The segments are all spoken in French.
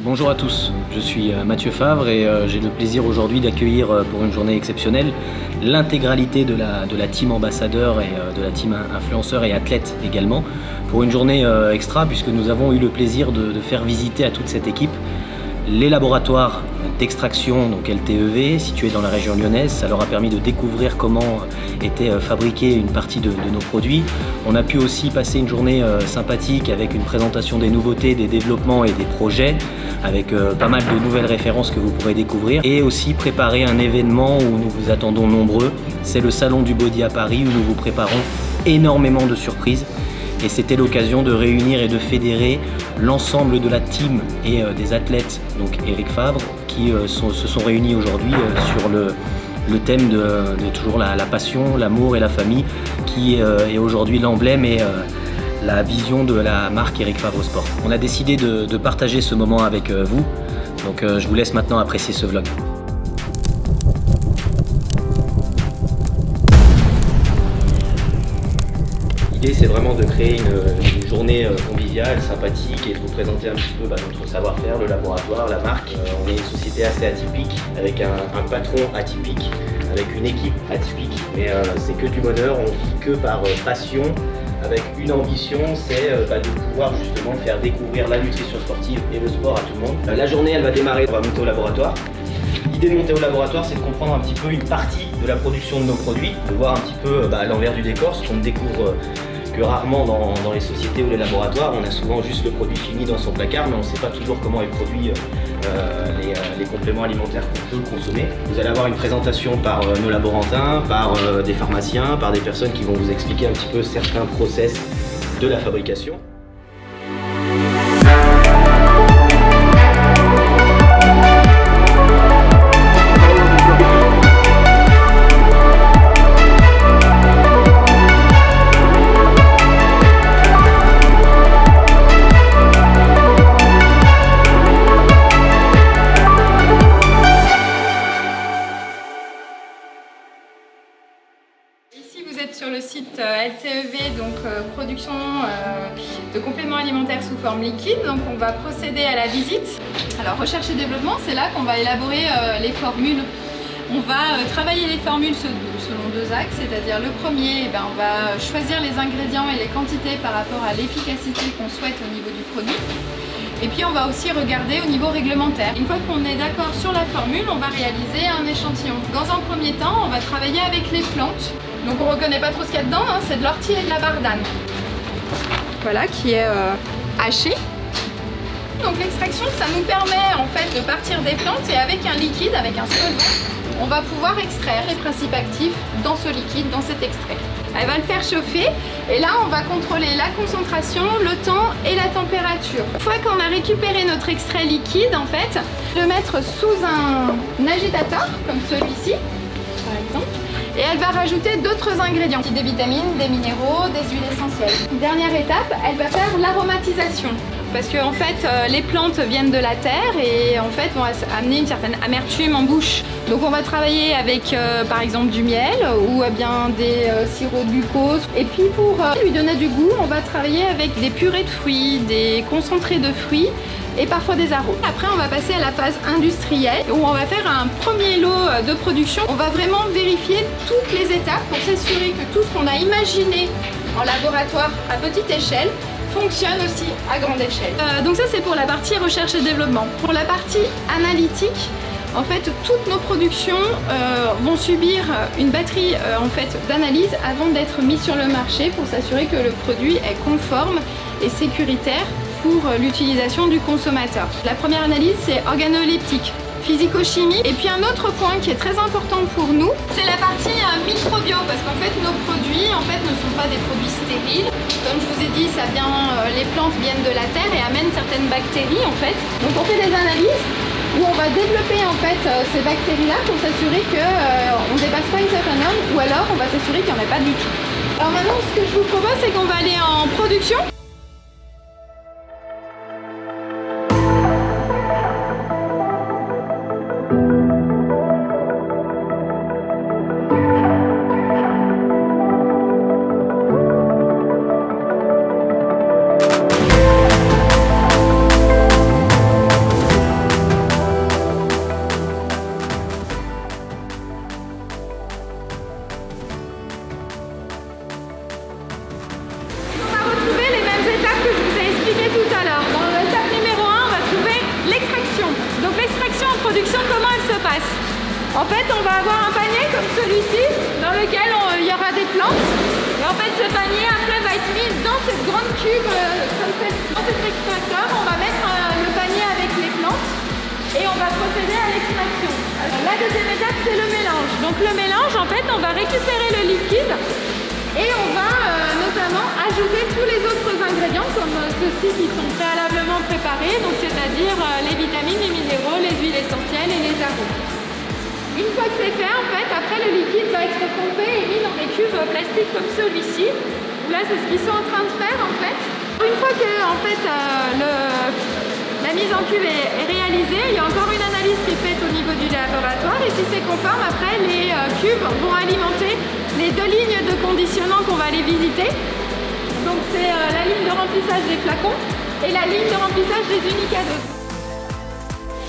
Bonjour à tous, je suis Mathieu Favre et j'ai le plaisir aujourd'hui d'accueillir pour une journée exceptionnelle l'intégralité de la team ambassadeur et de la team influenceurs et athlètes également pour une journée extra puisque nous avons eu le plaisir de faire visiter à toute cette équipe les laboratoires d'extraction, donc LTEV, situés dans la région lyonnaise. Ça leur a permis de découvrir comment était fabriquée une partie de nos produits. On a pu aussi passer une journée sympathique avec une présentation des nouveautés, des développements et des projets, avec pas mal de nouvelles références que vous pourrez découvrir. Et aussi préparer un événement où nous vous attendons nombreux. C'est le Salon du Body à Paris où nous vous préparons énormément de surprises. Et c'était l'occasion de réunir et de fédérer l'ensemble de la team et des athlètes, donc Eric Favre, qui se sont réunis aujourd'hui sur le thème de toujours la passion, l'amour et la famille, qui est aujourd'hui l'emblème et la vision de la marque Eric Favre Sport. On a décidé de partager ce moment avec vous, donc je vous laisse maintenant apprécier ce vlog. L'idée, c'est vraiment de créer une journée conviviale, sympathique et de vous présenter un petit peu notre savoir-faire, le laboratoire, la marque. On est une société assez atypique, avec un patron atypique, avec une équipe atypique. Mais c'est que du bonheur, on vit que par passion, avec une ambition, c'est de pouvoir justement faire découvrir la nutrition sportive et le sport à tout le monde. La journée, elle va démarrer, on va monter au laboratoire. L'idée de monter au laboratoire, c'est de comprendre un petit peu une partie de la production de nos produits, de voir un petit peu l'envers du décor, ce qu'on ne découvre que rarement dans les sociétés ou les laboratoires. On a souvent juste le produit fini dans son placard, mais on ne sait pas toujours comment est produit les compléments alimentaires qu'on peut consommer. Vous allez avoir une présentation par nos laborantins, par des pharmaciens, par des personnes qui vont vous expliquer un petit peu certains process de la fabrication. Ici, vous êtes sur le site LTEV, donc production de compléments alimentaires sous forme liquide. Donc on va procéder à la visite. Alors recherche et développement, c'est là qu'on va élaborer les formules. On va travailler les formules selon deux axes, c'est-à-dire le premier, on va choisir les ingrédients et les quantités par rapport à l'efficacité qu'on souhaite au niveau du produit. Et puis on va aussi regarder au niveau réglementaire. Une fois qu'on est d'accord sur la formule, on va réaliser un échantillon. Dans un premier temps, on va travailler avec les plantes. Donc on ne reconnaît pas trop ce qu'il y a dedans, c'est de l'ortie et de la bardane. Voilà, qui est haché. Donc l'extraction, ça nous permet en fait de partir des plantes et avec un liquide, avec un solvant, on va pouvoir extraire les principes actifs dans ce liquide, dans cet extrait. Elle va le faire chauffer et là on va contrôler la concentration, le temps et la température. Une fois qu'on a récupéré notre extrait liquide, en fait, le mettre sous un agitateur comme celui-ci, par exemple. Et elle va rajouter d'autres ingrédients, des vitamines, des minéraux, des huiles essentielles. Dernière étape, elle va faire l'aromatisation. Parce que en fait, les plantes viennent de la terre et en fait vont amener une certaine amertume en bouche. Donc on va travailler avec par exemple du miel ou bien des sirops de glucose. Et puis pour lui donner du goût, on va travailler avec des purées de fruits, des concentrés de fruits et parfois des arômes. Après on va passer à la phase industrielle où on va faire un premier lot de production. On va vraiment vérifier toutes les étapes pour s'assurer que tout ce qu'on a imaginé en laboratoire à petite échelle fonctionne aussi à grande échelle. Donc ça c'est pour la partie recherche et développement. Pour la partie analytique, en fait toutes nos productions vont subir une batterie d'analyse avant d'être mis sur le marché pour s'assurer que le produit est conforme et sécuritaire pour l'utilisation du consommateur. La première analyse c'est organoleptique, physico-chimie. Et puis un autre point qui est très important pour nous, c'est la partie microbio, parce qu'en fait nos produits ne sont pas des produits stériles. Comme je vous ai dit, les plantes viennent de la terre et amènent certaines bactéries en fait. Donc on fait des analyses où on va développer en fait ces bactéries-là pour s'assurer qu'on ne dépasse pas une certaine norme, ou alors on va s'assurer qu'il n'y en a pas du tout. Alors maintenant ce que je vous propose c'est qu'on va aller en production. l'extraction en production, comment elle se passe? En fait, on va avoir un panier comme celui-ci, dans lequel il y aura des plantes. Et en fait, ce panier, après, va être mis dans cette grande cuve, comme celle-ci. Dans cet extracteur, on va mettre le panier avec les plantes et on va procéder à l'extraction. La deuxième étape, c'est le mélange. Donc le mélange, en fait, on va récupérer le liquide et on va notamment ajouter tous les autres ingrédients, comme ceux-ci qui sont préalablement préparés, donc c'est-à-dire les vitamines, les minéraux, les huiles essentielles et les arômes. Une fois que c'est fait, en fait, après le liquide va être pompé et mis dans des cubes plastiques comme celui-ci. Là, c'est ce qu'ils sont en train de faire, en fait. Une fois que, en fait, la mise en cube est réalisée, il y a encore une analyse qui est faite au niveau du laboratoire et si c'est conforme, après, les cubes vont alimenter les 2 lignes de conditionnement qu'on va aller visiter. Donc, c'est la ligne de remplissage des flacons et la ligne de remplissage des unicadoses.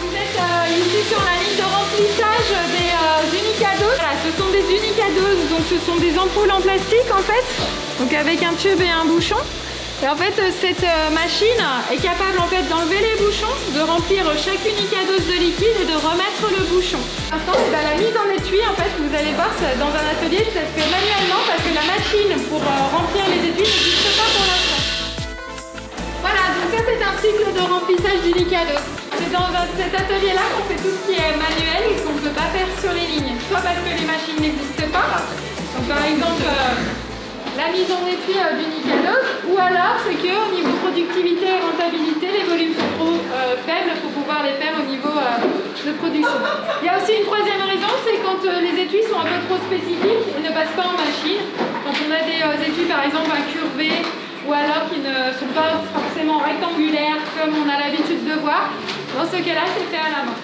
Vous êtes ici sur la ligne de remplissage des unicadoses. Voilà, ce sont des unicadoses, donc ce sont des ampoules en plastique en fait, donc avec un tube et un bouchon. Et en fait, cette machine est capable en fait d'enlever les bouchons, de remplir chaque unicadose de liquide et de remettre le bouchon. Pour l'instant, la mise en étui, en fait, vous allez voir, dans un atelier, ça se fait manuellement parce que la machine pour remplir les étuis n'existe pas pour l'instant. Voilà, donc ça c'est un cycle de remplissage d'unicadose. C'est dans cet atelier-là qu'on fait tout ce qui est manuel et qu'on ne peut pas faire sur les lignes. Soit parce que les machines n'existent pas, donc par exemple la mise en étui d'unicadose, ou alors c'est qu'au niveau productivité et rentabilité, les volumes sont trop faibles pour pouvoir les faire au niveau de production. Il y a aussi une troisième raison, c'est quand les étuis sont un peu trop spécifiques et ne passent pas en machine. Quand on a des étuis par exemple incurvés, ou alors qui ne sont pas forcément rectangulaires comme on a l'habitude de voir. Dans ce cas-là, c'est fait à la main.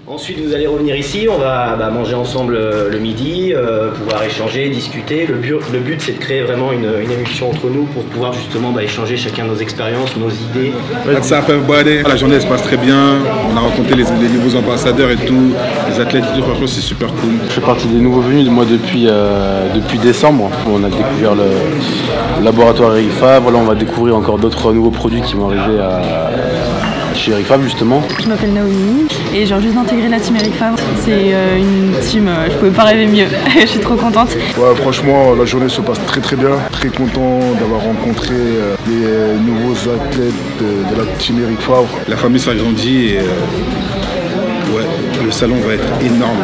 Ensuite, vous allez revenir ici, on va manger ensemble le midi, pouvoir échanger, discuter. Le but, c'est de créer vraiment une émulsion entre nous pour pouvoir justement échanger chacun nos expériences, nos idées. La journée elle se passe très bien, on a rencontré les nouveaux ambassadeurs et tout, les athlètes et tout, franchement c'est super cool. Je fais partie des nouveaux venus, moi depuis décembre. On a découvert le laboratoire Eric Favre, là on va découvrir encore d'autres nouveaux produits qui vont arriver chez Eric Favre justement. Je m'appelle Naomi et j'ai juste d'intégrer la team Eric Favre. C'est une team, je pouvais pas rêver mieux. Je suis trop contente. Ouais, franchement, la journée se passe très très bien. Très content d'avoir rencontré des nouveaux athlètes de la team Eric Favre. La famille s'agrandit et ouais, le salon va être énorme.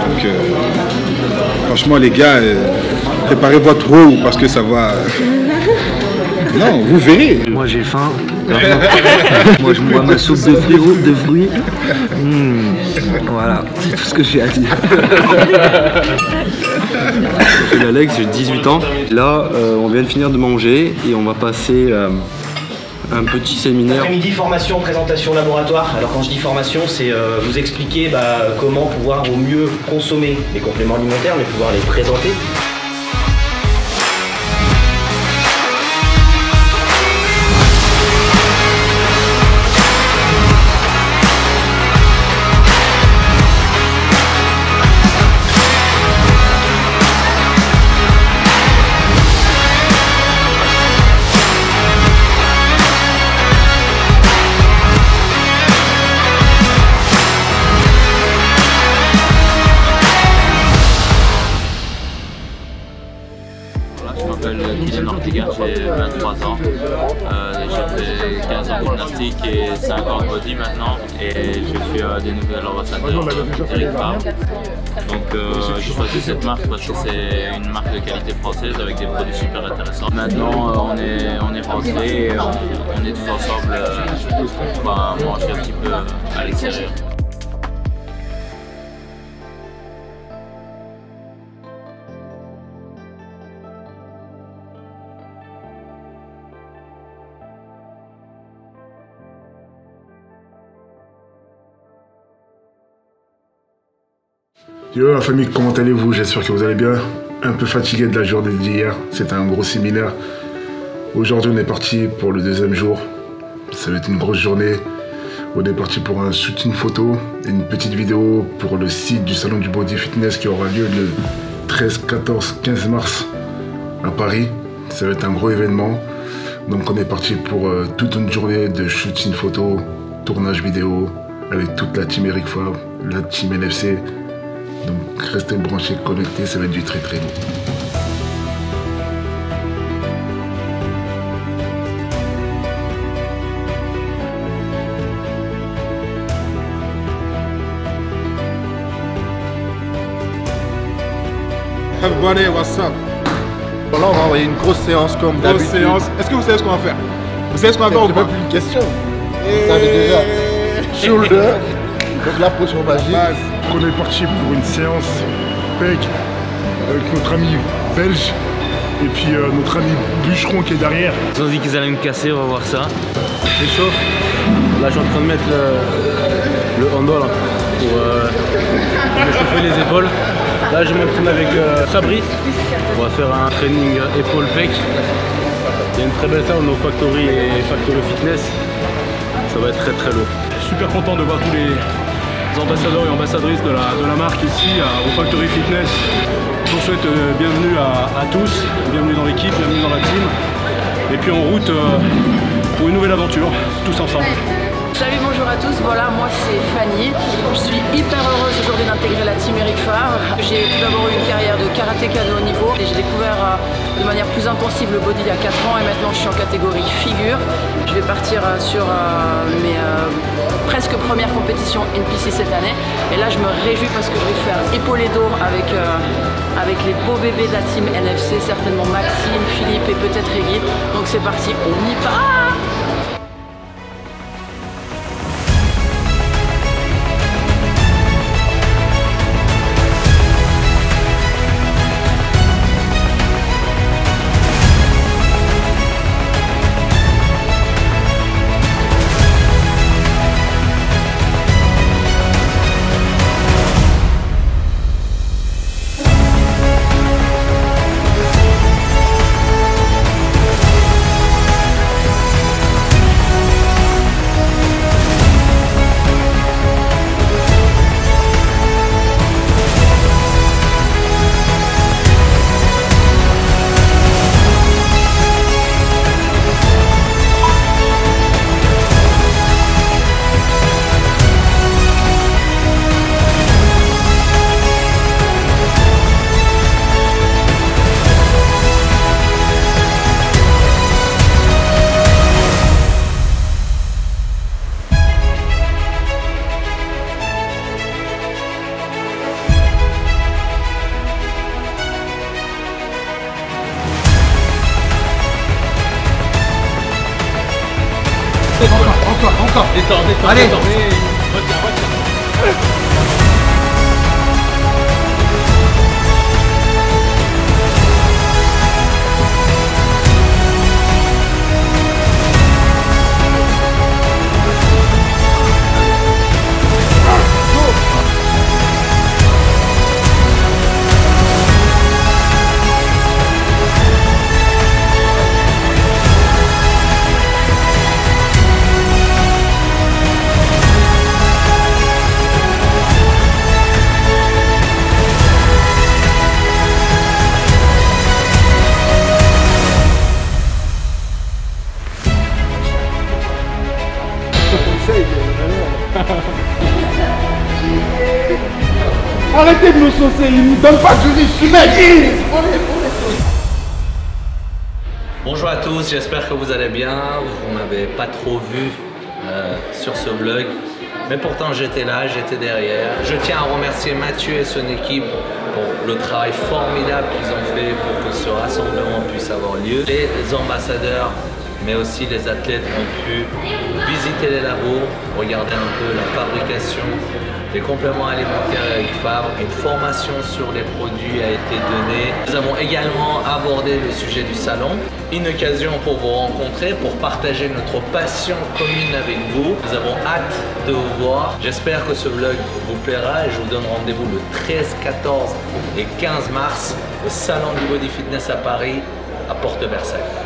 Donc franchement les gars, préparez votre roue parce que ça va... Non, vous verrez. Moi j'ai faim. Moi je bois ma soupe de fruits. Voilà, c'est tout ce que j'ai à dire. Je m'appelle Alex, j'ai 18 ans. Là, on vient de finir de manger et on va passer un petit séminaire. Après-midi, formation, présentation, laboratoire. Alors quand je dis formation, c'est vous expliquer comment pouvoir au mieux consommer les compléments alimentaires, mais pouvoir les présenter. Je m'appelle Kylian Ortega, j'ai 23 ans. J'ai fait 15 ans de gymnastique et 5 ans de body maintenant. Et je suis des nouveaux ambassadeurs d'Eric Favre. Donc j'ai choisi cette marque parce que c'est une marque de qualité française avec des produits super intéressants. Maintenant on est rentrés et on est tous ensemble on va manger un petit peu à l'extérieur. Yo la famille, comment allez-vous? J'espère que vous allez bien. Un peu fatigué de la journée d'hier, c'était un gros séminaire. Aujourd'hui on est parti pour le deuxième jour. Ça va être une grosse journée. On est parti pour un shooting photo et une petite vidéo pour le site du salon du body fitness qui aura lieu le 13, 14, 15 mars à Paris. Ça va être un gros événement. Donc on est parti pour toute une journée de shooting photo, tournage vidéo, avec toute la team Eric Favre, la team NFC. Donc restez branchés, connectés, ça va être du très très beau. Everybody, what's up? Bon, là, on va envoyer une grosse séance comme d'habitude. Grosse séance. Est-ce que vous savez ce qu'on va faire? Vous savez ce qu'on va faire ou pas? C'est même plus une question. Vous savez déjà. Shoulder. Donc la potion magique. On est parti pour une séance PEC avec notre ami belge et puis notre ami bûcheron qui est derrière. Ils ont dit qu'ils allaient me casser, on va voir ça. C'est chaud. Là, je suis en train de mettre le handball là, pour me chauffer les épaules. Là, je m'entraîne avec Sabri. On va faire un training épaule-pec. Il y a une très belle salle, nos Factory et Factory Fitness. Ça va être très très lourd. Je suis super content de voir tous les ambassadeurs et ambassadrices de la marque ici au Factory Fitness. Je vous souhaite bienvenue à tous, bienvenue dans l'équipe, bienvenue dans la team. Et puis en route pour une nouvelle aventure, tous ensemble. Salut, bonjour à tous, voilà, moi c'est Fanny. Je suis hyper heureuse aujourd'hui d'intégrer la team Eric Favre. J'ai tout d'abord eu une carrière de karatéka de haut niveau et j'ai découvert de manière plus intensive le body il y a 4 ans et maintenant je suis en catégorie figure. Je vais partir sur mes presque premières compétitions NPC cette année et là je me réjouis parce que je vais faire épaule et dos avec les beaux bébés de la team NFC, certainement Maxime, Philippe et peut-être Egid. Donc c'est parti, on y part. Encore. Détends. Allez. Arrêtez de nous saucer, ils nous donnent pas de justice. Bonjour à tous, j'espère que vous allez bien. Vous m'avez pas trop vu sur ce vlog, mais pourtant j'étais là, j'étais derrière. Je tiens à remercier Mathieu et son équipe pour le travail formidable qu'ils ont fait pour que ce rassemblement puisse avoir lieu. Les ambassadeurs, mais aussi les athlètes ont pu visiter les labos, regarder un peu la fabrication des compléments alimentaires Eric Favre. Une formation sur les produits a été donnée. Nous avons également abordé le sujet du salon. Une occasion pour vous rencontrer, pour partager notre passion commune avec vous. Nous avons hâte de vous voir. J'espère que ce vlog vous plaira et je vous donne rendez-vous le 13, 14 et 15 mars au salon du Body Fitness à Paris, à Porte Versailles.